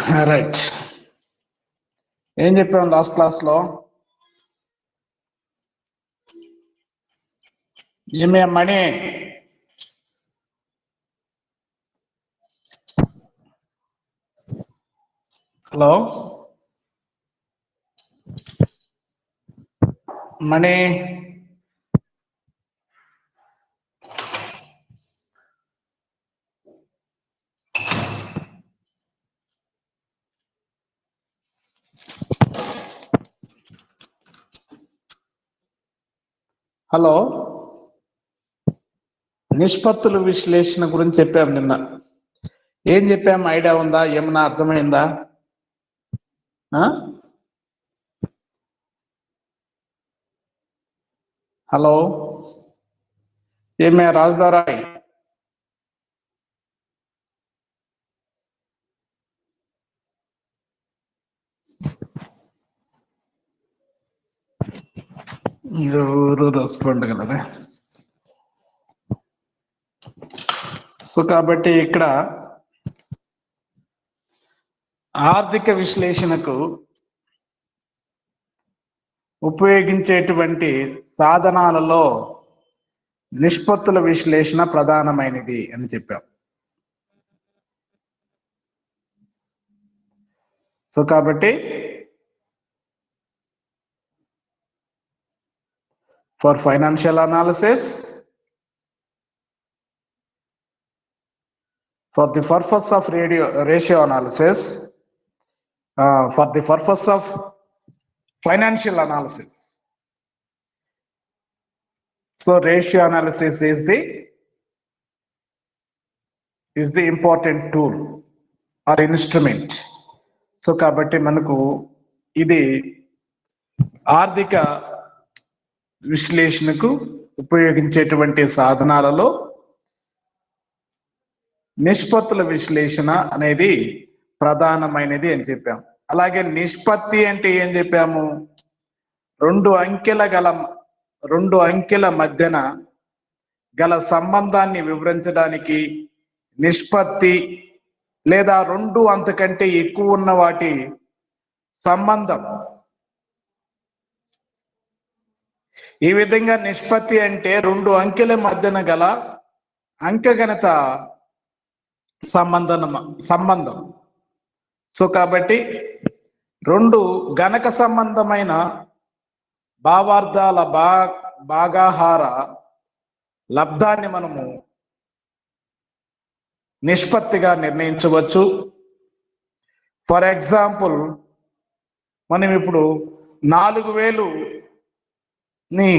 Right. ఏం చెప్పాం last క్లాస్లో? ఏమే మణి, హలో మణి, హలో. నిష్పత్తుల విశ్లేషణ గురించి చెప్పాం నిన్న. ఏం చెప్పాం? ఐడియా ఉందా? ఏమన్నా అర్థమైందా? హలో ఏమే రాజుదారాయ్, ఎవరు రెస్పాండ్ కదా. సో కాబట్టి ఇక్కడ ఆర్థిక విశ్లేషణకు ఉపయోగించేటువంటి సాధనాలలో నిష్పత్తుల విశ్లేషణ ప్రధానమైనది అని చెప్పాం. సో కాబట్టి for financial analysis, for the purpose of ratio analysis, for the purpose of financial analysis. So ratio analysis is the important tool or instrument. So kabatti manaku idi ఆర్థిక విశ్లేషణకు ఉపయోగించేటువంటి సాధనాలలో నిష్పత్తుల విశ్లేషణ అనేది ప్రధానమైనది అని చెప్పాం. అలాగే నిష్పత్తి అంటే ఏం చెప్పాము? రెండు అంకెల మధ్యన గల సంబంధాన్ని వివరించడానికి నిష్పత్తి లేదా రెండు అంతకంటే ఎక్కువ ఉన్న వాటి సంబంధం. ఈ విధంగా నిష్పత్తి అంటే రెండు అంకెల మధ్యన గల అంకగణిత సంబంధం. సో కాబట్టి రెండు గణక సంబంధమైన భావార్థాల భాగాహార లబ్ధాన్ని మనము నిష్పత్తిగా నిర్ణయించవచ్చు. ఫర్ ఎగ్జాంపుల్, మనం ఇప్పుడు 4000 ని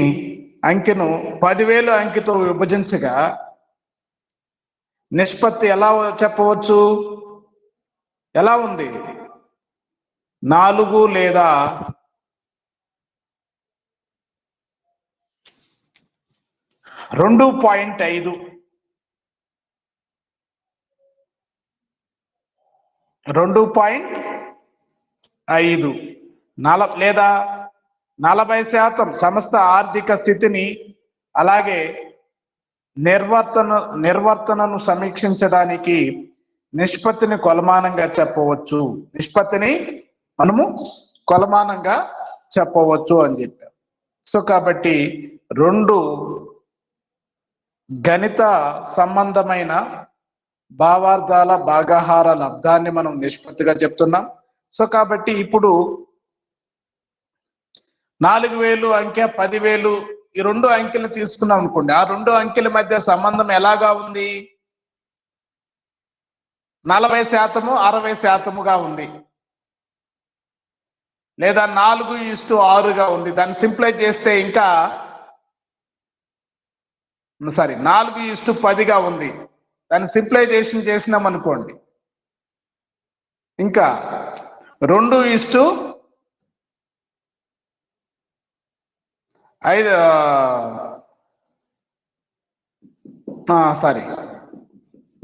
అంకెను 10,000 అంకెతో విభజించగా నిష్పత్తి ఎలా చెప్పవచ్చు? ఎలా ఉంది? 4 లేదా 2.5. 2.5 లేదా 40% సంస్థ ఆర్థిక స్థితిని అలాగే నిర్వర్తనను సమీక్షించడానికి నిష్పత్తిని కొలమానంగా చెప్పవచ్చు. నిష్పత్తిని మనము కొలమానంగా చెప్పవచ్చు అని చెప్పారు. సో కాబట్టి రెండు గణిత సంబంధమైన భావార్థాల భాగాహార లబ్ధాన్ని మనం నిష్పత్తిగా చెప్తున్నాం. సో కాబట్టి ఇప్పుడు 4,000 అంకె 10,000 ఈ రెండు అంకెలు తీసుకున్నాం అనుకోండి. ఆ రెండు అంకెల మధ్య సంబంధం ఎలాగా ఉంది? 40% 60%గా ఉంది, లేదా 4:6గా ఉంది. దాన్ని సింప్లై చేస్తే ఇంకా 4:10గా ఉంది. దాన్ని సింప్లైజేషన్ చేసినాం అనుకోండి, ఇంకా 2:5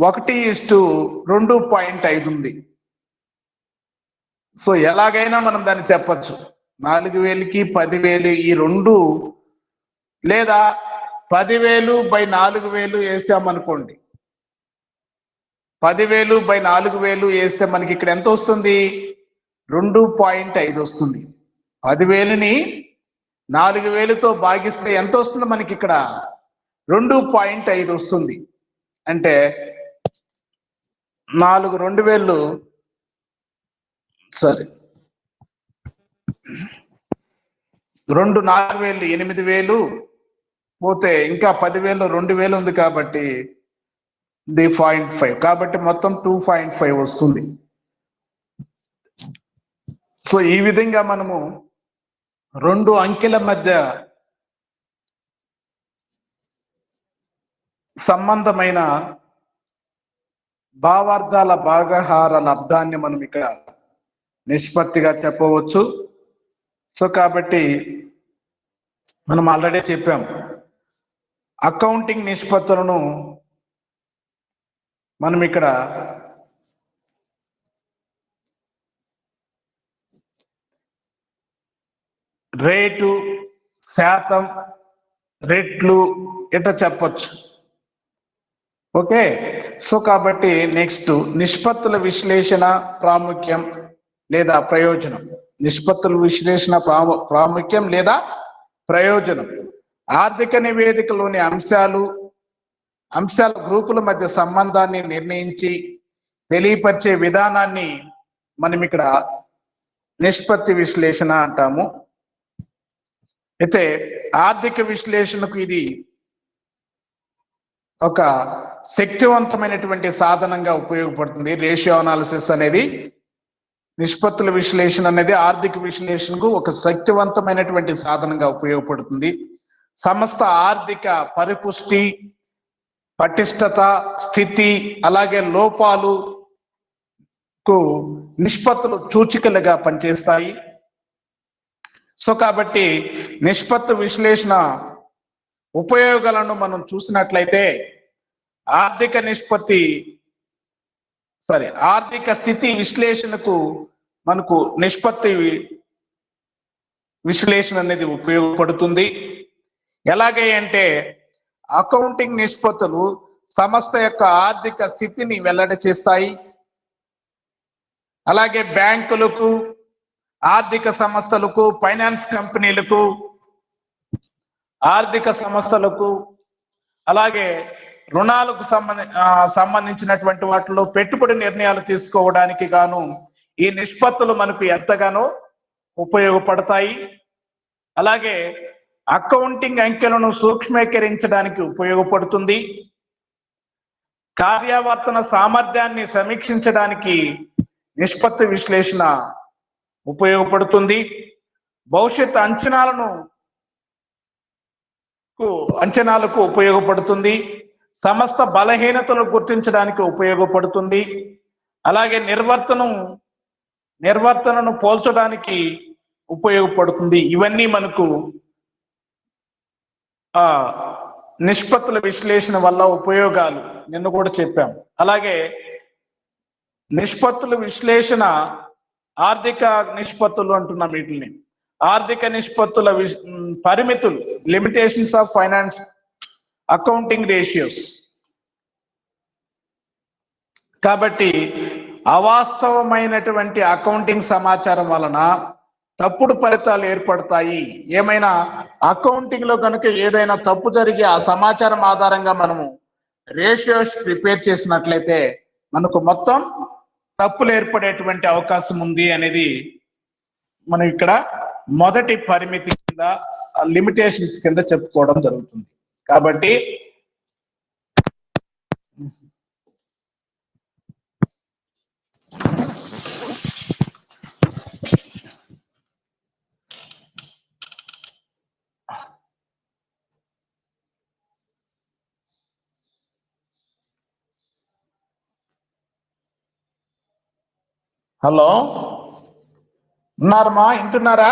1:2.5 ఉంది. సో ఎలాగైనా మనం దాన్ని చెప్పచ్చు. 4,000కి 10,000 ఈ రెండు, లేదా 10,000/4,000 వేసామనుకోండి. 10,000 బై 4,000 వేస్తే మనకి ఇక్కడ ఎంత వస్తుంది? 2.5 వస్తుంది. 10,000ని 4,000తో భాగిస్తే ఎంత వస్తుంది మనకి ఇక్కడ? 2.5 వస్తుంది. అంటే 2,000 సరే 4,000 8,000 పోతే ఇంకా 10,000 2,000 ఉంది కాబట్టి 0.5 కాబట్టి మొత్తం 2.5 వస్తుంది. సో ఈ విధంగా మనము 2 అంకెల మధ్య సంబంధమైన భావార్థాల భాగహార లబ్ధాన్ని మనం ఇక్కడ నిష్పత్తిగా చెప్పవచ్చు. సో కాబట్టి మనం ఆల్రెడీ చెప్పాం, అకౌంటింగ్ నిష్పత్తులను మనం ఇక్కడ రేటు, శాతం, రెట్లు ఇట్లా చెప్పొచ్చు. ఓకే. సో కాబట్టి నెక్స్ట్ నిష్పత్తుల విశ్లేషణ ప్రాముఖ్యం లేదా ప్రయోజనం. నిష్పత్తుల విశ్లేషణ ప్రాముఖ్యం లేదా ప్రయోజనం. ఆర్థిక నివేదికలోని అంశాల గ్రూపుల మధ్య సంబంధాన్ని నిర్ణయించి తెలియపరిచే విధానాన్ని మనం ఇక్కడ నిష్పత్తి విశ్లేషణ అంటాము. అయితే ఆర్థిక విశ్లేషణకు ఇది ఒక శక్తివంతమైనటువంటి సాధనంగా ఉపయోగపడుతుంది. రేషియో అనాలిసిస్ అనేది, నిష్పత్తుల విశ్లేషణ అనేది ఆర్థిక విశ్లేషణకు ఒక శక్తివంతమైనటువంటి సాధనంగా ఉపయోగపడుతుంది. సంస్థ ఆర్థిక పరిపుష్టి, పటిష్టత, స్థితి అలాగే లోపాలకు నిష్పత్తులు సూచికలుగా పనిచేస్తాయి. సో కాబట్టి నిష్పత్తి విశ్లేషణ ఉపయోగాలను మనం చూసినట్లయితే ఆర్థిక స్థితి విశ్లేషణకు మనకు నిష్పత్తి విశ్లేషణ అనేది ఉపయోగపడుతుంది. ఎలాగే అంటే అకౌంటింగ్ నిష్పత్తులు సంస్థ యొక్క ఆర్థిక స్థితిని వెల్లడి చేస్తాయి. అలాగే బ్యాంకులకు, ఆర్థిక సంస్థలకు, ఫైనాన్స్ కంపెనీలకు, ఆర్థిక సంస్థలకు అలాగే రుణాలకు సంబంధించినటువంటి వాటిలో పెట్టుబడి నిర్ణయాలు తీసుకోవడానికి గాను ఈ నిష్పత్తులు మనకు ఎంతగానో ఉపయోగపడతాయి. అలాగే అకౌంటింగ్ అంకెలను సూక్ష్మీకరించడానికి ఉపయోగపడుతుంది. కార్యావర్తన సామర్థ్యాన్ని సమీక్షించడానికి నిష్పత్తి విశ్లేషణ ఉపయోగపడుతుంది. భవిష్యత్ అంచనాలకు ఉపయోగపడుతుంది. సంస్థ బలహీనతలు గుర్తించడానికి ఉపయోగపడుతుంది. అలాగే నిర్వర్తనను పోల్చడానికి ఉపయోగపడుతుంది. ఇవన్నీ మనకు నిష్పత్తుల విశ్లేషణ వల్ల ఉపయోగాలు నిన్న కూడా చెప్పాం. అలాగే నిష్పత్తుల విశ్లేషణ, ఆర్థిక నిష్పత్తులు అంటున్నాం వీటిని. ఆర్థిక నిష్పత్తుల పరిమితులు, limitations of finance accounting ratios. కాబట్టి అవాస్తవమైనటువంటి అకౌంటింగ్ సమాచారం వలన తప్పుడు ఫలితాలు ఏర్పడతాయి. ఏమైనా అకౌంటింగ్ లో కనుక ఏదైనా తప్పు జరిగి ఆ సమాచారం ఆధారంగా మనము రేషియోస్ ప్రిపేర్ చేసినట్లయితే మనకు మొత్తం తప్పులు ఏర్పడేటువంటి అవకాశం ఉంది అనేది మనం ఇక్కడ మొదటి పరిమితి కింద, లిమిటేషన్స్ కింద చెప్పుకోవడం జరుగుతుంది. కాబట్టి హలో, ఉన్నారమ్మా? వింటున్నారా?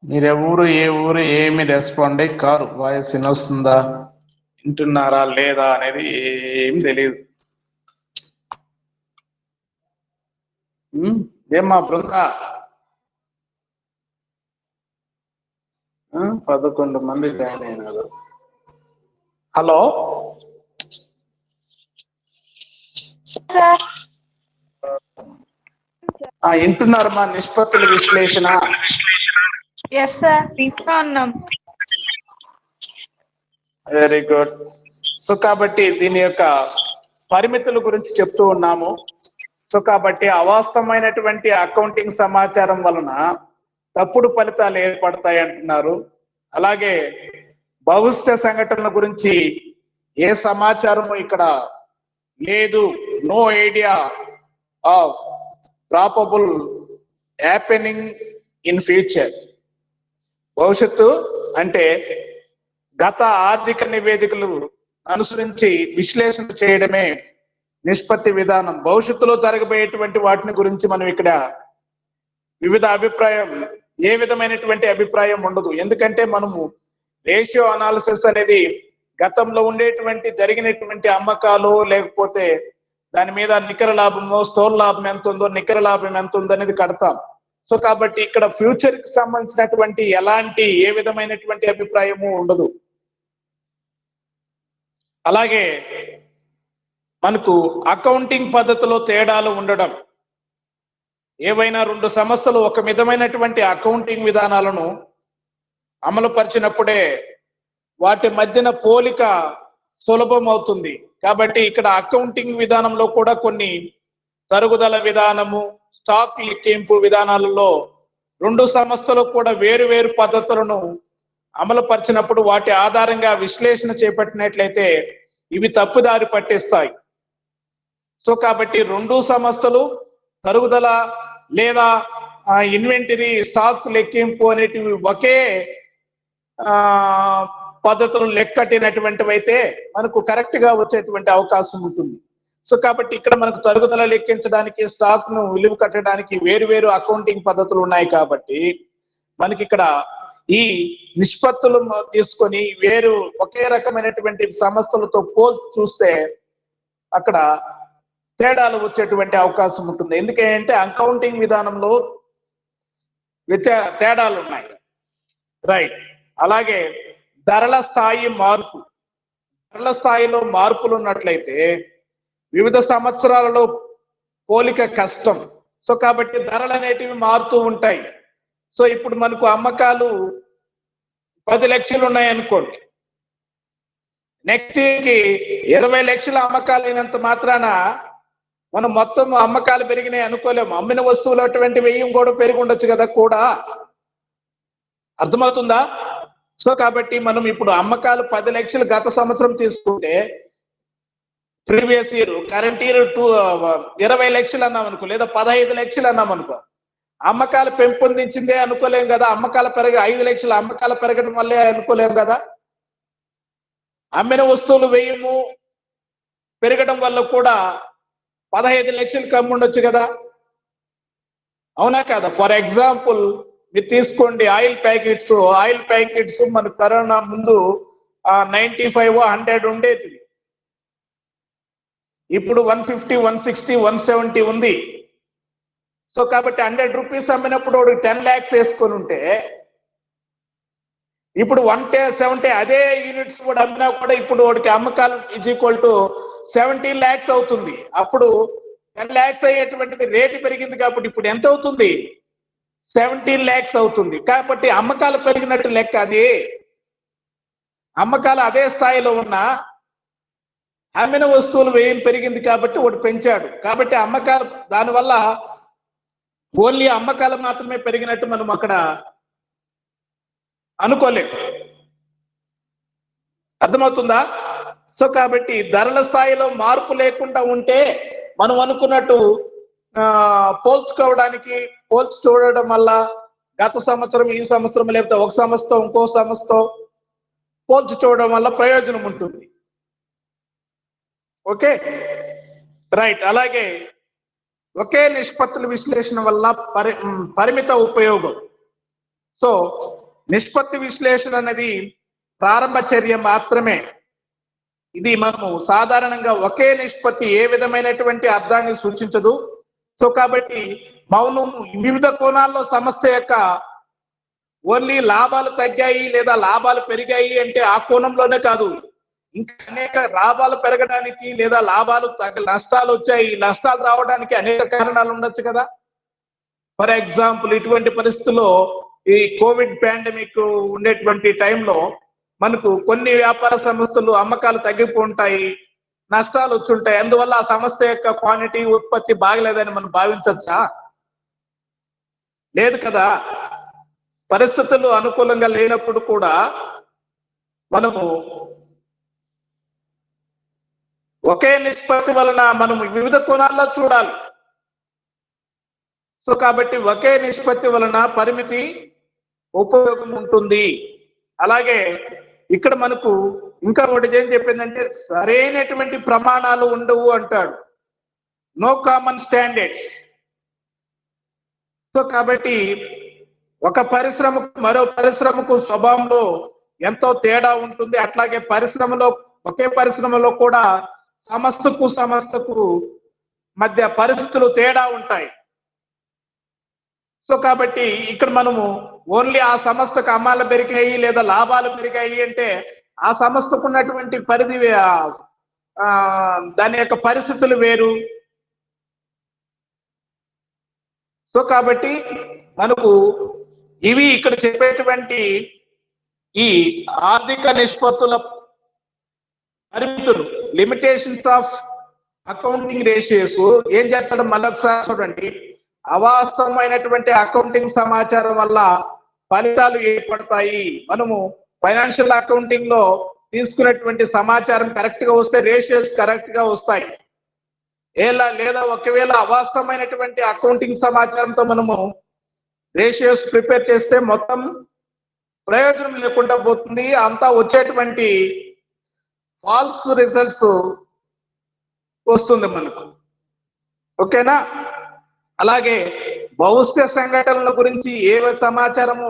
మీరెవరు, ఏ ఊరు, ఏమి రెస్పాండ్ కారు? వాయిస్ వినొస్తుందా, వింటున్నారా లేదా అనేది ఏం తెలియదు. ఏమ్మా బృందా? 11 మంది జాయిన్ అయినారు. Hello sir. వింటున్నారమ్మా? నిష్పత్తుల విశ్లేషణ. ఎస్ సార్, వింటూ ఉన్నాం. Very good. సో కాబట్టి దీని యొక్క పరిమితుల గురించి చెప్తూ ఉన్నాము. సో కాబట్టి అవాస్తవమైనటువంటి అకౌంటింగ్ సమాచారం వలన తప్పుడు ఫలితాలు ఏర్పడతాయి అంటున్నారు. అలాగే భవిష్య సంఘటనల గురించి ఏ సమాచారము ఇక్కడ లేదు. No idea of probable happening in future. భవిష్యత్తు అంటే గత ఆర్థిక నివేదికలు అనుసరించి విశ్లేషణ చేయడమే నిష్పత్తి విధానం. భవిష్యత్తులో జరగబోయేటువంటి వాటిని గురించి మనం ఇక్కడ వివిధ అభిప్రాయం, ఏ విధమైనటువంటి అభిప్రాయం ఉండదు. ఎందుకంటే మనము రేషియో అనాలిసిస్ అనేది గతంలో ఉండేటువంటి జరిగినటువంటి అమ్మకాలు, లేకపోతే దాని మీద నికర లాభము, స్థూల లాభం ఎంత ఉందో, నికర లాభం ఎంత ఉందో అనేది కడతాం. సో కాబట్టి ఇక్కడ ఫ్యూచర్ కి సంబంధించినటువంటి ఎలాంటి ఏ విధమైనటువంటి అభిప్రాయము ఉండదు. అలాగే మనకు అకౌంటింగ్ పద్ధతిలో తేడాలు ఉండడం. ఏవైనా రెండు సంస్థలు ఒక విధమైనటువంటి అకౌంటింగ్ విధానాలను అమలుపరిచినప్పుడే వాటి మధ్యన పోలిక సులభం అవుతుంది. కాబట్టి ఇక్కడ అకౌంటింగ్ విధానంలో కూడా కొన్ని తరుగుదల విధానము, స్టాక్ లెక్కింపు విధానాలలో రెండు సంస్థలు కూడా వేరు వేరు పద్ధతులను అమలుపరిచినప్పుడు వాటి ఆధారంగా విశ్లేషణ చేపట్టినట్లయితే ఇవి తప్పుదారి పట్టిస్తాయి. సో కాబట్టి రెండు సంస్థలు తరుగుదల లేదా ఇన్వెంటరీ, స్టాక్ లెక్కింపు అనేటివి ఒకే పద్ధతులు లెక్కట్టినటువంటివి అయితే మనకు కరెక్ట్ గా వచ్చేటువంటి అవకాశం ఉంటుంది. సో కాబట్టి ఇక్కడ మనకు తరుగుదల లెక్కించడానికి, స్టాక్ ను విలువ కట్టడానికి వేరు వేరు అకౌంటింగ్ పద్ధతులు ఉన్నాయి. కాబట్టి మనకి ఇక్కడ ఈ నిష్పత్తులు తీసుకొని వేరు ఒకే రకమైనటువంటి సంస్థలతో పోల్చి చూస్తే అక్కడ తేడాలు వచ్చేటువంటి అవకాశం ఉంటుంది. ఎందుకంటే అకౌంటింగ్ విధానంలో తేడాలు ఉన్నాయి. రైట్. అలాగే ధరల స్థాయి మార్పు. ధరల స్థాయిలో మార్పులు ఉన్నట్లయితే వివిధ సంవత్సరాలలో పోలిక కష్టం. సో కాబట్టి ధరలు అనేటివి మారుతూ ఉంటాయి. సో ఇప్పుడు మనకు అమ్మకాలు 10 లక్షలు ఉన్నాయి అనుకోండి, నెక్స్ట్ కి 20 లక్షల అమ్మకాలు అయినంత మాత్రాన మనం మొత్తం అమ్మకాలు పెరిగినాయి అనుకోలేము. అమ్మిన వస్తువులు అటువంటి వ్యయం కూడా పెరిగి ఉండొచ్చు కదా కూడా. అర్థమవుతుందా? సో కాబట్టి మనం ఇప్పుడు అమ్మకాలు 10 లక్షలు గత సంవత్సరం తీసుకుంటే, ప్రీవియస్ ఇయర్, కరెంట్ ఇయర్ 20 లక్షలు అన్నాం అనుకో, లేదా 15 లక్షలు అన్నాం అనుకో, అమ్మకాలు పెంపొందించిందే అనుకోలేం కదా. అమ్మకాలు 5 లక్షల అమ్మకాలు పెరగడం వల్లే అనుకోలేం కదా. అమ్మిన వస్తువులు వ్యయము పెరగడం వల్ల కూడా 15 లక్షలు కమ్మి ఉండొచ్చు కదా. అవునా కదా? ఫర్ ఎగ్జాంపుల్ మీరు తీసుకోండి, ఆయిల్ ప్యాకెట్స్ మన కరోనా ముందు 95, 100 ఉండేది. ఇప్పుడు 150, 160, 170 ఉంది. సో కాబట్టి 100 రూపీస్ అమ్మినప్పుడు 10 lakhs వేసుకొని ఉంటే, ఇప్పుడు 170 అదే యూనిట్స్ కూడా అమ్మినా కూడా ఇప్పుడు వాడికి అమ్మకాలు = 17 lakhs అవుతుంది. అప్పుడు 10 lakhs అయ్యేటువంటిది రేటు పెరిగింది కాబట్టి ఇప్పుడు ఎంత అవుతుంది? 17 lakhs అవుతుంది. కాబట్టి అమ్మకాలు పెరిగినట్టు లెక్క. అది అమ్మకాలు అదే స్థాయిలో ఉన్నా అమ్మిన వస్తువులు వ్యయం పెరిగింది కాబట్టి వాడు పెంచాడు. కాబట్టి అమ్మకాలు, దానివల్ల ఓన్లీ అమ్మకాలు మాత్రమే పెరిగినట్టు మనం అక్కడ అనుకోలేము. అర్థమవుతుందా? సో కాబట్టి ధరల స్థాయిలో మార్పు లేకుండా ఉంటే మనం అనుకున్నట్టు పోల్చి చూడడం వల్ల గత సంవత్సరం, ఈ సంవత్సరం, లేకపోతే ఒక సంస్థ ఇంకో సంస్థ పోల్చి చూడడం వల్ల ప్రయోజనం ఉంటుంది. Okay, right. అలాగే ఒకే నిష్పత్తుల విశ్లేషణ వల్ల పరిమిత ఉపయోగం. సో నిష్పత్తి విశ్లేషణ అనేది ప్రారంభ చర్య మాత్రమే. ఇది మనము సాధారణంగా ఒకే నిష్పత్తి ఏ విధమైనటువంటి అర్థాన్ని సూచించదు. సో కాబట్టి మౌనం వివిధ కోణాల్లో సంస్థ యొక్క ఓన్లీ లాభాలు తగ్గాయి లేదా లాభాలు పెరిగాయి అంటే ఆ కోణంలోనే కాదు, ఇంకా అనేక లాభాలు పెరగడానికి లేదా లాభాలు నష్టాలు వచ్చాయి, నష్టాలు రావడానికి అనేక కారణాలు ఉండొచ్చు కదా. ఫర్ ఎగ్జాంపుల్, ఇటువంటి పరిస్థితుల్లో ఈ కోవిడ్ పాండమిక్ ఉండేటువంటి టైంలో మనకు కొన్ని వ్యాపార సంస్థలు అమ్మకాలు తగ్గిపోంటాయి, నష్టాలు వచ్చుంటాయి. అందువల్ల ఆ సంస్థ యొక్క క్వాంటిటీ ఉత్పత్తి బాగలేదని మనం భావించవచ్చా? లేదు కదా. పరిస్థితులు అనుకూలంగా లేనప్పుడు కూడా మనము ఒకే నిష్పత్తి వలన మనము వివిధ కోణాల్లో చూడాలి. సో కాబట్టి ఒకే నిష్పత్తి వలన పరిమితి ఉపయోగం ఉంటుంది. అలాగే ఇక్కడ మనకు ఇంకా ఒకటి ఏం చెప్పిందంటే సరైనటువంటి ప్రమాణాలు ఉండవు అంటాడు, నో కామన్ స్టాండర్డ్స్. సో కాబట్టి ఒక పరిశ్రమకు మరో పరిశ్రమకు స్వభావంలో ఎంతో తేడా ఉంటుంది. అట్లాగే ఒకే పరిశ్రమలో కూడా సంస్థకు మధ్య పరిస్థితులు తేడా ఉంటాయి. సో కాబట్టి ఇక్కడ మనము ఓన్లీ ఆ సంస్థకు అమ్మాలు పెరిగాయి లేదా లాభాలు పెరిగాయి అంటే ఆ సంస్థకు ఉన్నటువంటి పరిధి దాని యొక్క పరిస్థితులు వేరు. సో కాబట్టి మనకు ఇవి ఇక్కడ చెప్పేటువంటి ఈ ఆర్థిక నిష్పత్తుల పరిమితులు, లిమిటేషన్స్ ఆఫ్ అకౌంటింగ్ రేషియోస్. ఏం చేస్తాడు మళ్ళొకసారి చూడండి. అవాస్తవమైనటువంటి అకౌంటింగ్ సమాచారం వల్ల ఫలితాలు ఏర్పడతాయి. మనము ఫైనాన్షియల్ అకౌంటింగ్ లో తీసుకున్నటువంటి సమాచారం కరెక్ట్ గా వస్తే రేషియోస్ కరెక్ట్ గా వస్తాయి. లేదా ఒకవేళ అవాస్తవమైనటువంటి అకౌంటింగ్ సమాచారంతో మనము రేషియోస్ ప్రిపేర్ చేస్తే మొత్తం ప్రయోజనం లేకుండా పోతుంది. అంతా వచ్చేటువంటి ఫాల్స్ రిజల్ట్స్ వస్తుంది మనకు. ఓకేనా? అలాగే భవిష్య సంఘటనల గురించి ఏ సమాచారము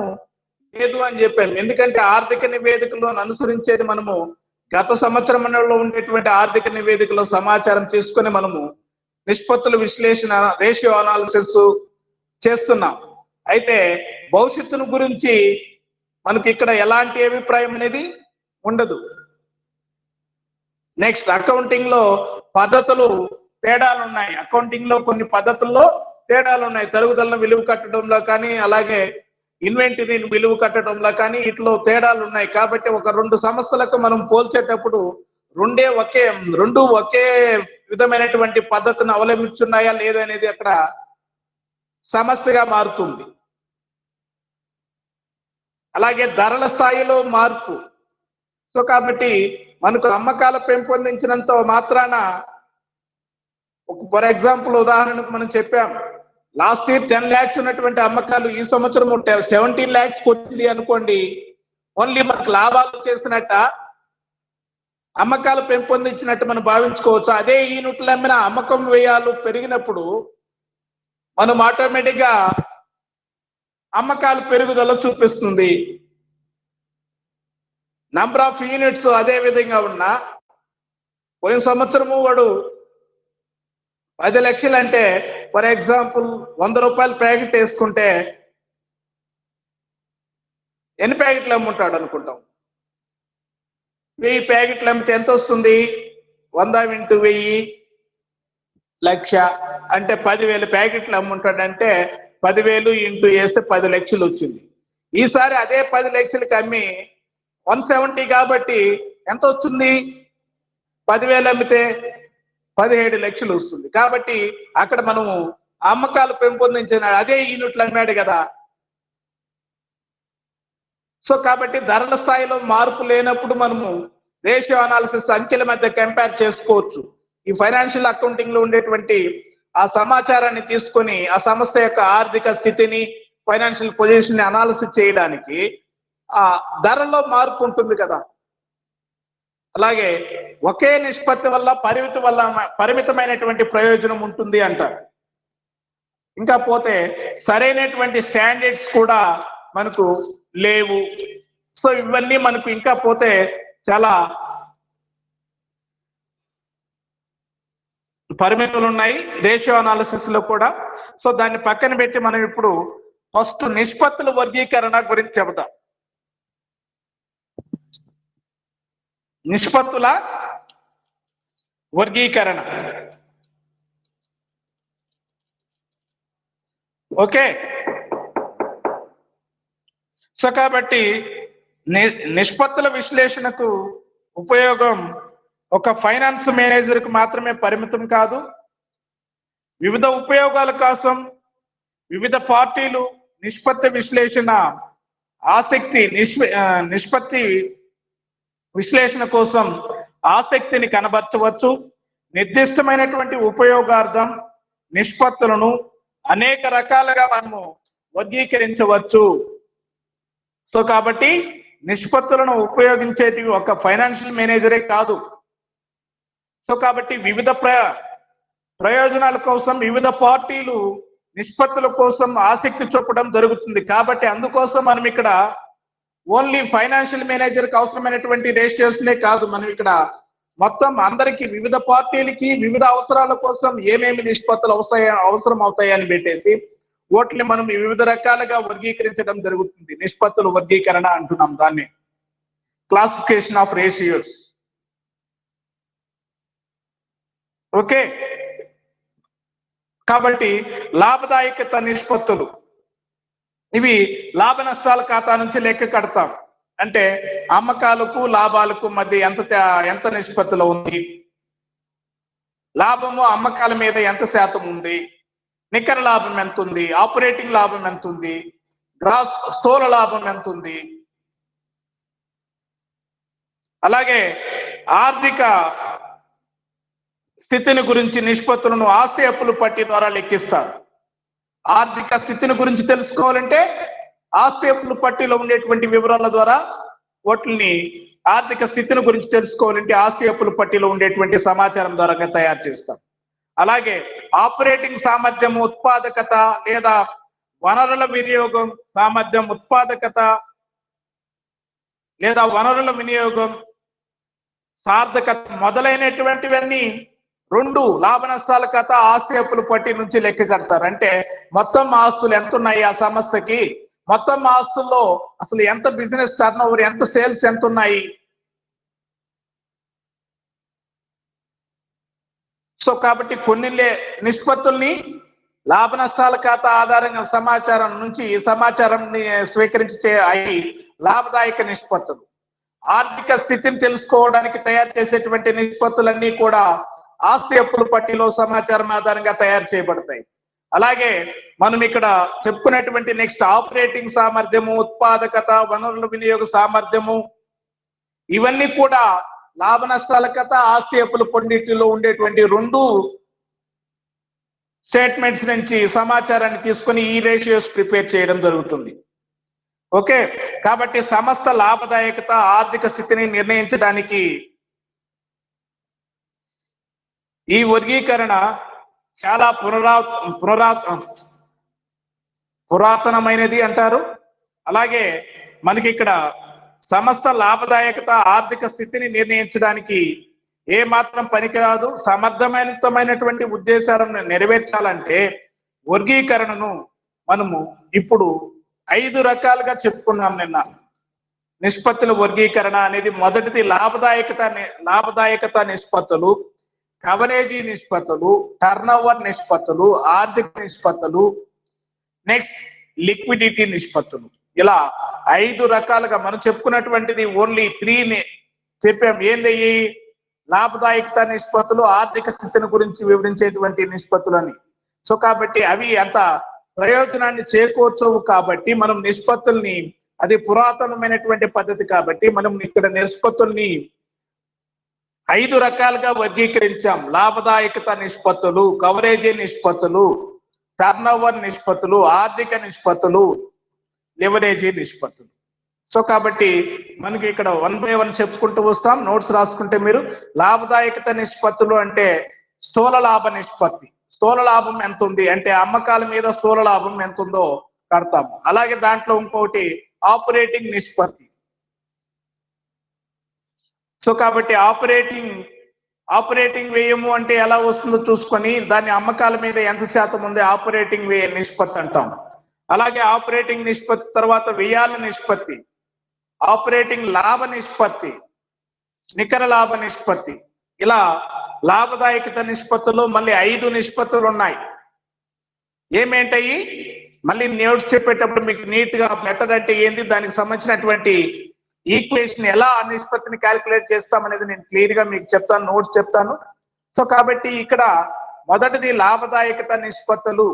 లేదు అని చెప్పాను. ఎందుకంటే ఆర్థిక నివేదికలో అనుసరించేది మనము గత సంవత్సరంలో ఉండేటువంటి ఆర్థిక నివేదికలో సమాచారం తీసుకొని మనము నిష్పత్తుల విశ్లేషణ, రేషియో అనాలిసిస్ చేస్తున్నాం. అయితే భవిష్యత్తును గురించి మనకి ఇక్కడ ఎలాంటి అభిప్రాయం అనేది ఉండదు. నెక్స్ట్, అకౌంటింగ్ లో పద్ధతులు తేడాలు ఉన్నాయి. అకౌంటింగ్ లో కొన్ని పద్ధతుల్లో తేడాలు ఉన్నాయి. తరుగుదలను విలువ కట్టడంలో కానీ, అలాగే ఇన్వెంటరీని విలువ కట్టడంలో కానీ ఇట్లో తేడాలు ఉన్నాయి. కాబట్టి ఒక రెండు సంస్థలకు మనం పోల్చేటప్పుడు రెండు ఒకే విధమైనటువంటి పద్ధతిని అవలంబించున్నాయా లేదనేది అక్కడ సమస్యగా మారుతుంది. అలాగే ధరల స్థాయిలో మార్పు. సో కాబట్టి మనకు అమ్మకాలు పెంపొందించినంత మాత్రాన, ఫర్ ఎగ్జాంపుల్ ఉదాహరణకు మనం చెప్పాం, లాస్ట్ ఇయర్ 10 lakhs ఉన్నటువంటి అమ్మకాలు ఈ సంవత్సరం 17 lakhs కొట్టింది అనుకోండి. ఓన్లీ మనకు లాభాలు చేసినట్ట, అమ్మకాలు పెంపొందించినట్టు మనం భావించుకోవచ్చు. అదే యూనిట్లు అమ్మిన అమ్మకం వ్యయాలు పెరిగినప్పుడు మనం ఆటోమేటిక్ గా అమ్మకాలు పెరుగుదల చూపిస్తుంది. నంబర్ ఆఫ్ యూనిట్స్ అదే విధంగా ఉన్నా, పోయిన సంవత్సరము వాడు 10 లక్షలు అంటే ఫర్ ఎగ్జాంపుల్ 100 రూపాయలు ప్యాకెట్ వేసుకుంటే ఎన్ని ప్యాకెట్లు అమ్ముంటాడు అనుకుంటాం? 1000 ప్యాకెట్లు అమ్మితే ఎంత వస్తుంది? 100 × 1000 లక్ష అంటే 10,000 ప్యాకెట్లు అమ్ముంటాడంటే 10,000 ఇంటూ వేస్తే 10 లక్షలు వచ్చింది. ఈసారి అదే 10 లక్షలకి అమ్మి 170 కాబట్టి ఎంత వస్తుంది? 10,000 అమ్మితే 17 లక్షలు వస్తుంది. కాబట్టి అక్కడ మనము అమ్మకాలు పెంపొందించిన అదే యూనిట్లు అమ్మాడు కదా. సో కాబట్టి ధరల స్థాయిలో మార్పు లేనప్పుడు మనము రేషియో అనాలిసిస్ అంకెల మధ్య కంపేర్ చేసుకోవచ్చు. ఈ ఫైనాన్షియల్ అకౌంటింగ్ లో ఉండేటువంటి ఆ సమాచారాన్ని తీసుకొని ఆ సంస్థ యొక్క ఆర్థిక స్థితిని, ఫైనాన్షియల్ పొజిషన్ ని అనాలిసిస్ చేయడానికి ఆ ధరలో మార్పు ఉంటుంది కదా. అలాగే ఒకే నిష్పత్తి వల్ల పరిమితమైనటువంటి ప్రయోజనం ఉంటుంది అంటారు. ఇంకా పోతే సరైనటువంటి స్టాండర్డ్స్ కూడా మనకు లేవు. సో ఇవన్నీ మనకు ఇంకా పోతే చాలా పరిమితులు ఉన్నాయి రేషియో అనాలిసిస్ లో కూడా. సో దాన్ని పక్కన పెట్టి మనం ఇప్పుడు ఫస్ట్ నిష్పత్తుల వర్గీకరణ గురించి చెబుదాం. నిష్పత్తుల వర్గీకరణ. ఓకే, సో కాబట్టి నిష్పత్తుల విశ్లేషణకు ఉపయోగం ఒక ఫైనాన్స్ మేనేజర్కి మాత్రమే పరిమితం కాదు. వివిధ ఉపయోగాల కోసం వివిధ పార్టీలు నిష్పత్తి విశ్లేషణ నిష్పత్తి విశ్లేషణ కోసం ఆసక్తిని కనబరచవచ్చు. నిర్దిష్టమైనటువంటి ఉపయోగార్థం నిష్పత్తులను అనేక రకాలుగా మనము వర్గీకరించవచ్చు. సో కాబట్టి నిష్పత్తులను ఉపయోగించేది ఒక ఫైనాన్షియల్ మేనేజరే కాదు. సో కాబట్టి వివిధ ప్రయోజనాల కోసం వివిధ పార్టీలు నిష్పత్తుల కోసం ఆసక్తి చూపడం జరుగుతుంది. కాబట్టి అందుకోసం మనం ఇక్కడ ఓన్లీ ఫైనాన్షియల్ మేనేజర్కి అవసరమైనటువంటి రేషియోస్నే కాదు, మనం ఇక్కడ మొత్తం అందరికి వివిధ పార్టీలకి వివిధ అవసరాల కోసం ఏమేమి నిష్పత్తులు అవసరం అవుతాయని పెట్టేసి వాటిని మనం వివిధ రకాలుగా వర్గీకరించడం జరుగుతుంది. నిష్పత్తుల వర్గీకరణ అంటున్నాం దాన్ని, క్లాసిఫికేషన్ ఆఫ్ రేషియోస్. ఓకే, కాబట్టి లాభదాయకత నిష్పత్తులు ఇవి లాభ నష్టాల ఖాతా నుంచి లెక్క కడతాం. అంటే అమ్మకాలకు లాభాలకు మధ్య ఎంత నిష్పత్తిలో ఉంది, లాభము అమ్మకాల మీద ఎంత శాతం ఉంది, నికర లాభం ఎంత ఉంది, ఆపరేటింగ్ లాభం ఎంత ఉంది, గ్రాస్ స్థూల లాభం ఎంత ఉంది, అలాగే ఆర్థిక స్థితిని గురించి నిష్పత్తులను ఆస్తి అప్పుల పట్టీ ద్వారా లెక్కిస్తారు. ఆర్థిక స్థితిని గురించి తెలుసుకోవాలంటే ఆస్తి అప్పుల పట్టీలో ఉండేటువంటి వివరాల ద్వారా వాటిని, ఆర్థిక స్థితిని గురించి తెలుసుకోవాలంటే ఆస్తి అప్పుల పట్టీలో ఉండేటువంటి సమాచారం ద్వారా తయారు చేస్తాం. అలాగే ఆపరేటింగ్ సామర్థ్యం, ఉత్పాదకత లేదా వనరుల వినియోగం సామర్థ్యం, ఉత్పాదకత లేదా వనరుల వినియోగం, సార్థకత మొదలైనటువంటివన్నీ రెండు లాభ నష్టాల కథ ఆస్తి అప్పుల పట్టీ నుంచి లెక్క కడతారు. అంటే మొత్తం ఆస్తులు ఎంత ఉన్నాయి ఆ సంస్థకి, మొత్తం ఆస్తుల్లో అసలు ఎంత బిజినెస్ టర్న్ ఓవర్, ఎంత సేల్స్ ఎంత ఉన్నాయి. సో కాబట్టి కొన్ని నిష్పత్తుల్ని లాభ నష్టాల ఖాతా ఆధారంగా సమాచారం నుంచి సమాచారాన్ని స్వీకరించి అయి లాభదాయక నిష్పత్తులు. ఆర్థిక స్థితిని తెలుసుకోవడానికి తయారు చేసేటువంటి నిష్పత్తులన్నీ కూడా ఆస్తి అప్పుల పట్టీలో సమాచారం ఆధారంగా తయారు చేయబడతాయి. అలాగే మనం ఇక్కడ చెప్పుకునేటువంటి నెక్స్ట్ ఆపరేటింగ్ సామర్థ్యము, ఉత్పాదకత, వనరుల వినియోగ సామర్థ్యము, ఇవన్నీ కూడా లాభ నష్టాల కథ ఆస్తి అప్పుల పట్టీలో ఉండేటువంటి రెండు స్టేట్మెంట్స్ నుంచి సమాచారాన్ని తీసుకొని ఈ రేషియోస్ ప్రిపేర్ చేయడం జరుగుతుంది. ఓకే, కాబట్టి సంస్థ లాభదాయకత, ఆర్థిక స్థితిని నిర్ణయించడానికి ఈ వర్గీకరణ చాలా పురాతనమైనది అంటారు. అలాగే మనకి ఇక్కడ సంస్థ లాభదాయకత, ఆర్థిక స్థితిని నిర్ణయించడానికి ఏ మాత్రం పనికిరాదు. సమర్థవంతమైనటువంటి ఉద్దేశాలను నెరవేర్చాలంటే వర్గీకరణను మనము ఇప్పుడు 5 రకాలుగా చెప్పుకున్నాం నిన్న. నిష్పత్తుల వర్గీకరణ అనేది మొదటిది లాభదాయకత నిష్పత్తులు, కవరేజీ నిష్పత్తులు, టర్నోవర్ నిష్పత్తులు, ఆర్థిక నిష్పత్తులు, నెక్స్ట్ లిక్విడిటీ నిష్పత్తులు. ఇలా 5 రకాలుగా మనం చెప్పుకున్నటువంటిది ఓన్లీ 3 చెప్పాం. ఏంది? లాభదాయకత నిష్పత్తులు, ఆర్థిక స్థితిని గురించి వివరించేటువంటి నిష్పత్తులని. సో కాబట్టి అవి అంత ప్రయోజనాన్ని చేకూర్చవు. కాబట్టి మనం నిష్పత్తుల్ని, అది పురాతనమైనటువంటి పద్ధతి కాబట్టి మనం ఇక్కడ నిష్పత్తుల్ని 5 రకాలుగా వర్గీకరించాం. లాభదాయకత నిష్పత్తులు, కవరేజీ నిష్పత్తులు, టర్నోవర్ నిష్పత్తులు, ఆర్థిక నిష్పత్తులు, లివరేజీ నిష్పత్తులు. సో కాబట్టి మనకి ఇక్కడ 1 by 1 చెప్పుకుంటూ వస్తాం. నోట్స్ రాసుకుంటే మీరు. లాభదాయకత నిష్పత్తులు అంటే స్థూల లాభ నిష్పత్తి. స్థూల లాభం ఎంత ఉంది అంటే అమ్మకాల మీద స్థూల లాభం ఎంత ఉందో కడతాము. అలాగే దాంట్లో ఇంకొకటి ఆపరేటింగ్ నిష్పత్తి. సో కాబట్టి ఆపరేటింగ్ వ్యయము అంటే ఎలా వస్తుందో చూసుకొని దాన్ని అమ్మకాల మీద ఎంత శాతం ఉంది ఆపరేటింగ్ వ్యయ నిష్పత్తి అంటాం. అలాగే ఆపరేటింగ్ నిష్పత్తి తర్వాత వ్యయాల నిష్పత్తి, ఆపరేటింగ్ లాభ నిష్పత్తి, నికర లాభ నిష్పత్తి, ఇలా లాభదాయకత నిష్పత్తులు మళ్ళీ 5 నిష్పత్తులు ఉన్నాయి. ఏమేంటయి మళ్ళీ నోట్స్ చెప్పేటప్పుడు మీకు నీట్ గా మెథడ్ అంటే ఏంది, దానికి సంబంధించినటువంటి ఈక్వేషన్ ఎలా ఆ నిష్పత్తిని క్యాలిక్యులేట్ చేస్తామనేది నేను క్లియర్ గా మీకు చెప్తాను, నోట్స్ చెప్తాను. సో కాబట్టి ఇక్కడ మొదటిది లాభదాయకత నిష్పత్తులు,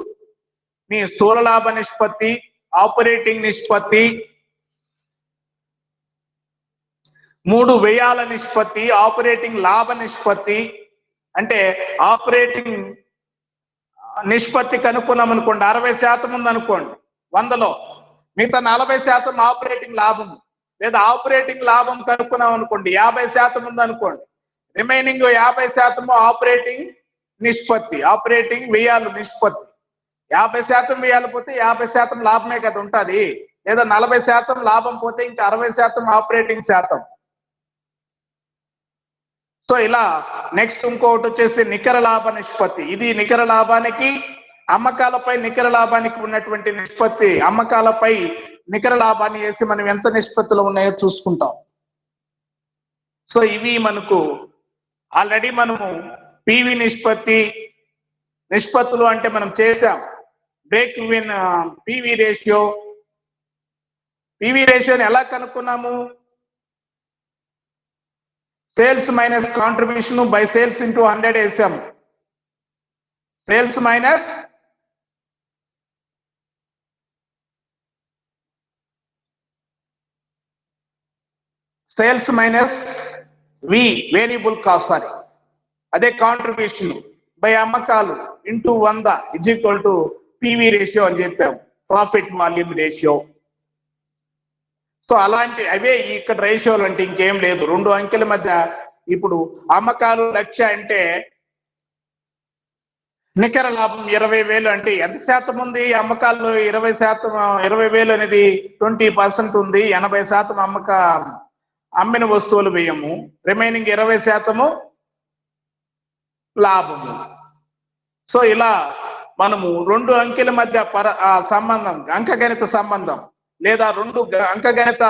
మీ స్థూల లాభ నిష్పత్తి, ఆపరేటింగ్ నిష్పత్తి, 3 వ్యయాల నిష్పత్తి, ఆపరేటింగ్ లాభ నిష్పత్తి. అంటే ఆపరేటింగ్ నిష్పత్తి కనుక్కున్నాం అనుకోండి, 60% ఉంది అనుకోండి 100లో, మిగతా 40% ఆపరేటింగ్ లాభం, లేదా ఆపరేటింగ్ లాభం కనుక్కున్నాం అనుకోండి 50% ఉంది అనుకోండి, రిమైనింగ్ 50% ఆపరేటింగ్ నిష్పత్తి, ఆపరేటింగ్ వ్యయాలు నిష్పత్తి. 50% వ్యయాలు పోతే 50% లాభమే కదా ఉంటుంది, లేదా 40% లాభం పోతే ఇంకా 60% ఆపరేటింగ్ శాతం. సో ఇలా నెక్స్ట్ ఇంకొకటి వచ్చేసి నికర లాభ నిష్పత్తి. ఇది నికర లాభానికి అమ్మకాలపై నికర లాభానికి ఉన్నటువంటి నిష్పత్తి. అమ్మకాలపై నికర లాభాన్ని వేసి మనం ఎంత నిష్పత్తులు ఉన్నాయో చూసుకుంటాం. సో ఇవి మనకు ఆల్రెడీ మనము పివి నిష్పత్తులు అంటే మనం చేసాం. బ్రేక్ ఈవెన్ పివి రేషియోని ఎలా కనుక్కున్నాము? Sales minus contribution by sales into 100 వేసాము. Sales minus V variable cost, sorry, అదే కాంట్రిబ్యూషన్ బై అమ్మకాలు into 100 is equal to PV ratio అని చెప్పాము, ప్రాఫిట్ వాల్యూమ్ రేషియో. సో అలాంటి అవే ఇక్కడ రేషియోలు అంటే ఇంకేం లేదు, 2 అంకెల మధ్య. ఇప్పుడు అమ్మకాలు 1,00,000 అంటే నికర లాభం 20,000 అంటే ఎంత శాతం ఉంది అమ్మకాల్లో? 20,000 అనేది 20% ఉంది. 80% అమ్మిన వస్తువులు వ్యయము, రిమైనింగ్ 20% లాభము. సో ఇలా మనము 2 అంకెల మధ్య సంబంధం, అంకగణిత సంబంధం, లేదా 2 అంకగణిత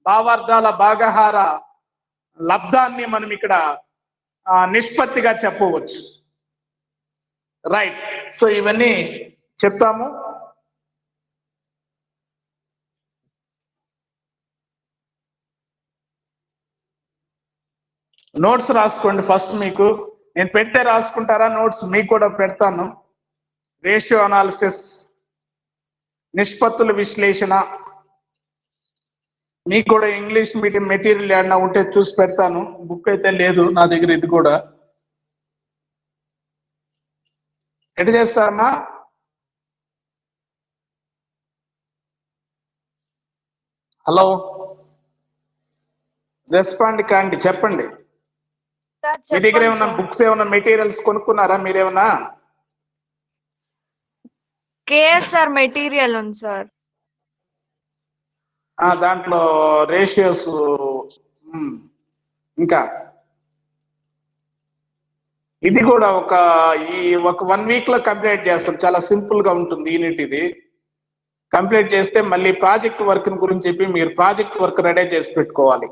భావార్థాల భాగహార లబ్ధాన్ని మనం ఇక్కడ నిష్పత్తిగా చెప్పవచ్చు. రైట్. సో ఇవన్నీ చెప్తాము. నోట్స్ రాసుకోండి. ఫస్ట్ మీకు నేను పెడితే రాసుకుంటారా? నోట్స్ మీకు కూడా పెడతాను. రేషియో అనాలిసిస్, నిష్పత్తుల విశ్లేషణ, మీకు కూడా ఇంగ్లీష్ మీడియం మెటీరియల్ ఏమన్నా ఉంటే చూసి పెడతాను. బుక్ అయితే లేదు నా దగ్గర. ఇది కూడా ఎటు చేస్తారమ్మా? హలో, రెస్పాండ్ కాండి, చెప్పండి. మీ దగ్గర ఏమన్నా బుక్స్, ఏమన్నా మెటీరియల్స్ కొనుక్కున్నారా మీరేమన్నా? కేఎస్ఆర్ మెటీరియల్ ఉంది సార్. దాంట్లో రేషియోస్, ఇంకా ఇది కూడా ఒక 1 వీక్ లో కంప్లీట్ చేస్తాం. చాలా సింపుల్ గా ఉంటుంది యూనిట్. ఇది కంప్లీట్ చేస్తే మళ్ళీ ప్రాజెక్ట్ వర్క్ గురించి చెప్పి మీరు ప్రాజెక్ట్ వర్క్ రెడీ చేసి పెట్టుకోవాలి.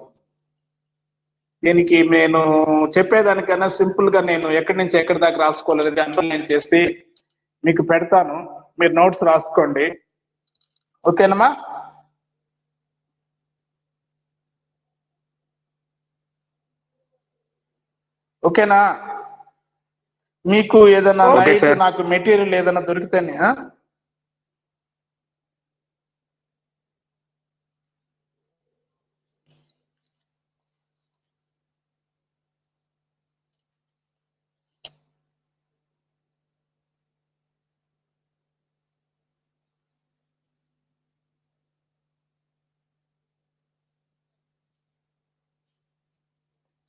దీనికి నేను చెప్పేదానికన్నా సింపుల్ గా నేను ఎక్కడి నుంచి ఎక్కడి దాకా రాసుకోలేదు, అండర్లైన్ చేసి మీకు పెడతాను. మీరు నోట్స్ రాసుకోండి. ఓకేనమ్మా? ఓకేనా? మీకు ఏదైనా నాకు మెటీరియల్ ఏదైనా దొరికితేనే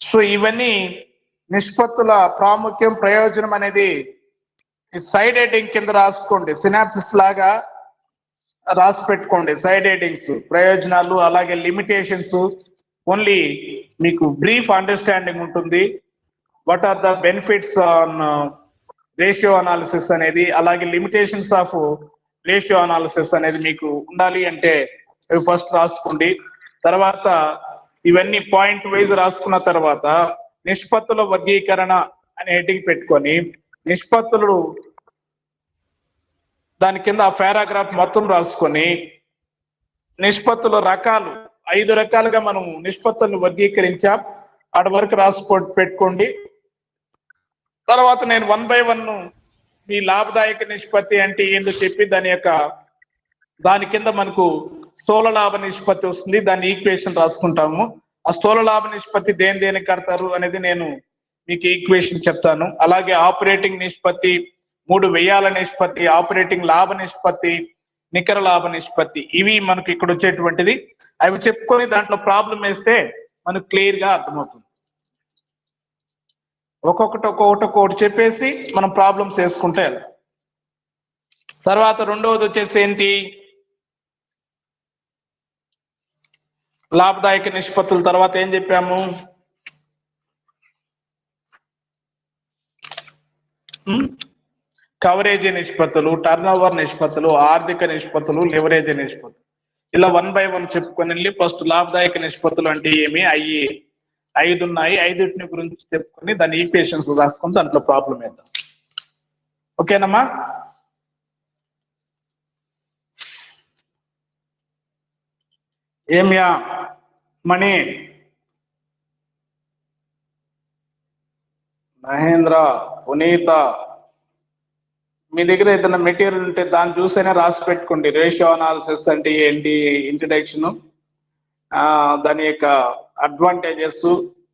సో ఇవన్నీ నిష్పత్తుల ప్రాముఖ్యం, ప్రయోజనం అనేది సైడ్ హెడ్డింగ్ కింద రాసుకోండి. సినాప్సిస్ లాగా రాసి పెట్టుకోండి. సైడ్ హెడ్డింగ్స్, ప్రయోజనాలు, అలాగే లిమిటేషన్స్. ఓన్లీ మీకు బ్రీఫ్ అండర్స్టాండింగ్ ఉంటుంది. What are the benefits on ratio analysis అనేది, అలాగే లిమిటేషన్స్ ఆఫ్ రేషియో అనాలిసిస్ అనేది మీకు ఉండాలి అంటే ఇవి ఫస్ట్ రాసుకోండి. తర్వాత ఇవన్నీ పాయింట్ వైజ్ రాసుకున్న తర్వాత నిష్పత్తుల వర్గీకరణ అనే హెడ్డింగ్ పెట్టుకొని నిష్పత్తులు దాని కింద ఆ పారాగ్రాఫ్ మొత్తం రాసుకొని నిష్పత్తుల రకాలు 5 రకాలుగా మనం నిష్పత్తులను వర్గీకరించాం. అటు వరకు పెట్టుకోండి. తర్వాత నేను 1 by 1 మీ లాభదాయక నిష్పత్తి అంటే ఏందో చెప్పి దాని కింద మనకు స్థూల లాభ నిష్పత్తి వస్తుంది. దాన్ని ఈక్వేషన్ రాసుకుంటాము. ఆ స్థూల లాభ నిష్పత్తి దేనికి కడతారు అనేది నేను మీకు ఈక్వేషన్ చెప్తాను. అలాగే ఆపరేటింగ్ నిష్పత్తి, 3 వ్యయాల నిష్పత్తి, ఆపరేటింగ్ లాభ నిష్పత్తి, నికర లాభ నిష్పత్తి, ఇవి మనకు ఇక్కడ వచ్చేటువంటిది. అవి చెప్పుకొని దాంట్లో ప్రాబ్లం వేస్తే మనకు క్లియర్ గా అర్థమవుతుంది. ఒక్కొక్కటి చెప్పేసి మనం ప్రాబ్లమ్స్ వేసుకుంటే వెళ్తాం. తర్వాత రెండవది వచ్చేసి ఏంటి, లాభదాయక నిష్పత్తుల తర్వాత ఏం చెప్పాము, కవరేజీ నిష్పత్తులు, టర్నోవర్ నిష్పత్తులు, ఆర్థిక నిష్పత్తులు, లివరేజ్ నిష్పత్తులు, ఇలా 1 by 1 చెప్పుకొని వెళ్ళి ఫస్ట్ లాభదాయక నిష్పత్తులు అంటే ఏమి, అయ్యి 5 ఉన్నాయి. 5 గురించి చెప్పుకొని దాని ఈక్వేషన్స్ రాసుకొని దాంట్లో ప్రాబ్లం వేద్దాం. ఓకేనమ్మా? ఏమియా మణి, మహేంద్ర, పునీత, మీ దగ్గర ఏదైనా మెటీరియల్ ఉంటే దాన్ని చూసైనా రాసి పెట్టుకోండి. రేషియో అనాలిసిస్ అంటే ఏంటి, ఇంట్రడక్షన్, దాని యొక్క అడ్వాంటేజెస్,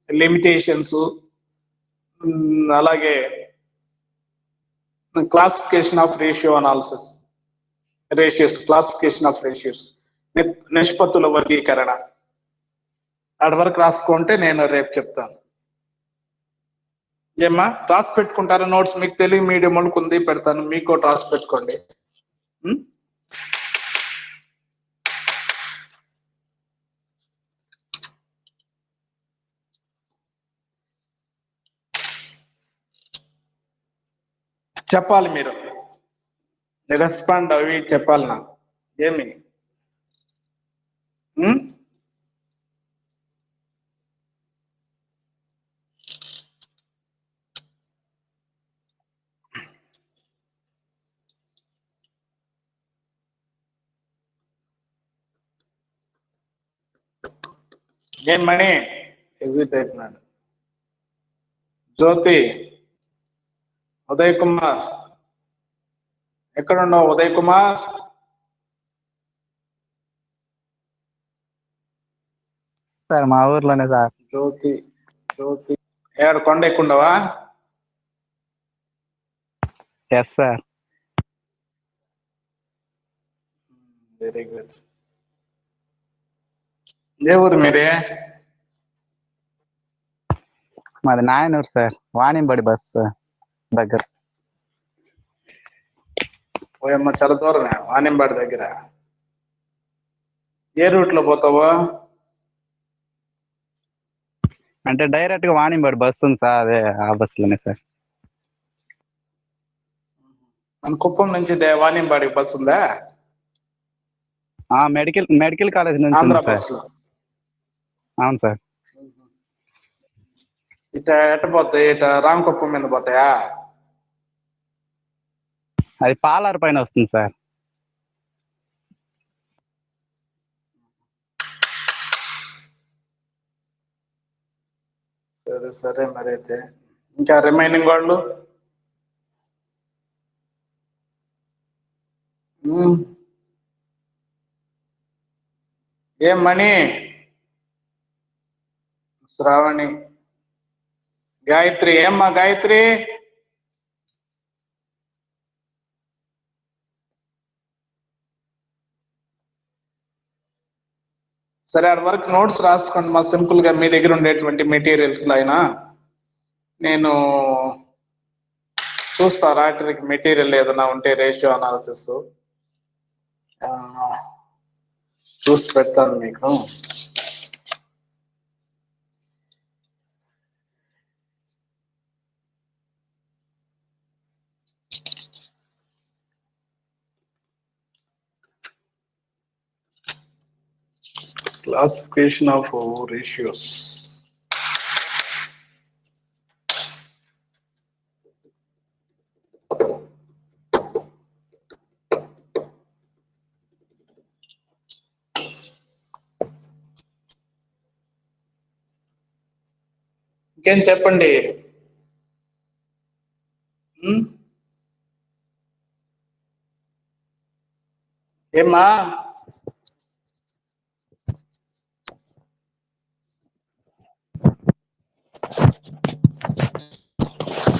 లిమిటేషన్స్, అలాగే classification of ratio analysis, classification of ratios, నిష్పత్తుల వర్గీకరణ, అటు వరకు రాసుకుంటే నేను రేపు చెప్తాను. ఏమ్మా రాసి పెట్టుకుంటారా నోట్స్? మీకు తెలుగు మీడియం వాళ్ళకి ఉంది, పెడతాను. మీకు కూడా రాసి పెట్టుకోండి. చెప్పాలి మీరు, రెస్పాండ్ అవి చెప్పాలి నాకు. ఏమి ఏం మణి ఎగ్జిట్ అయిపోయినాడు. జ్యోతి, ఉదయ్ కుమార్, ఎక్కడున్నావు ఉదయ్ కుమార్? సార్ మా ఊర్లోనే సార్. జ్యోతి ఏడు కొండ ఎక్కుండవా? Yes sir. Very good. ఏ ఊరు మీదే? మాది నాయనూరు సార్, వాణింబడి బస్ దగ్గర. ఓయమ్మ చాలా దూరమే, వాణింబాడి దగ్గర. ఏ రూట్ లో పోతావు? అంటే డైరెక్ట్ గా వాణింబడి బస్ ఉంది సార్, అదే ఆ బస్సులోనే సార్. మన కుప్పం నుంచి వాణింబాడి బస్ ఉందా? మెడికల్ కాలేజ్ నుంచి ఆంధ్ర ఉంది సార్. బస్సులో. అవును సార్. ఇట ఎట్ట పోతాయి? ఇట రామకుప్పం మీద పోతాయా? అది పాలార్ పైన వస్తుంది సార్. సరే సరే, మరి అయితే ఇంకా రిమైనింగ్ వాళ్ళు ఏం మణి, శ్రావణి, గాయత్రి, ఏమ్మా గాయత్రి? సరే, అటు వరకు నోట్స్ రాసుకోండి మా, సింపుల్ గా మీ దగ్గర ఉండేటువంటి మెటీరియల్స్ లో అయినా. నేను చూస్తా రాత్రికి మెటీరియల్ ఏదైనా ఉంటే రేషియో అనాలిసిస్ చూసి పెడతాను మీకు. Classification of ratios. ఇంకేం చెప్పండి. ఏమ్మా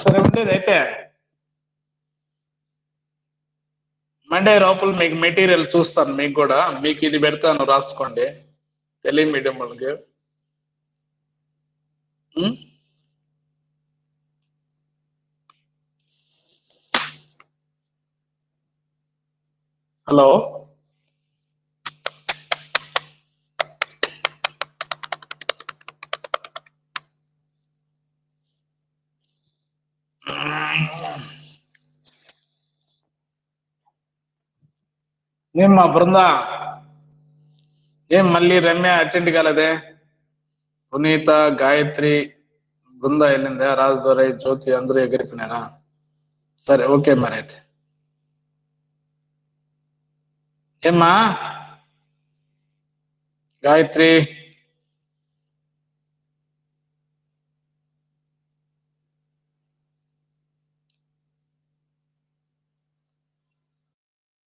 సరే ఉండేది అయితే మండే లోపల మీకు మెటీరియల్ చూస్తాను. మీకు కూడా మీకు ఇది పెడతాను, రాసుకోండి తెలుగు మీడియం వాళ్ళకి. హలో ఏమ్మా బృందా, ఏం మళ్ళీ రమ్య అటెండ్ కాలేదే? పునీత, గాయత్రి, బృందా వెళ్ళిందా? రాజదొరై, జ్యోతి అందరూ ఎగిరిపోయినారా? సరే ఓకే మరి అయితే. ఏమ్మా గాయత్రి,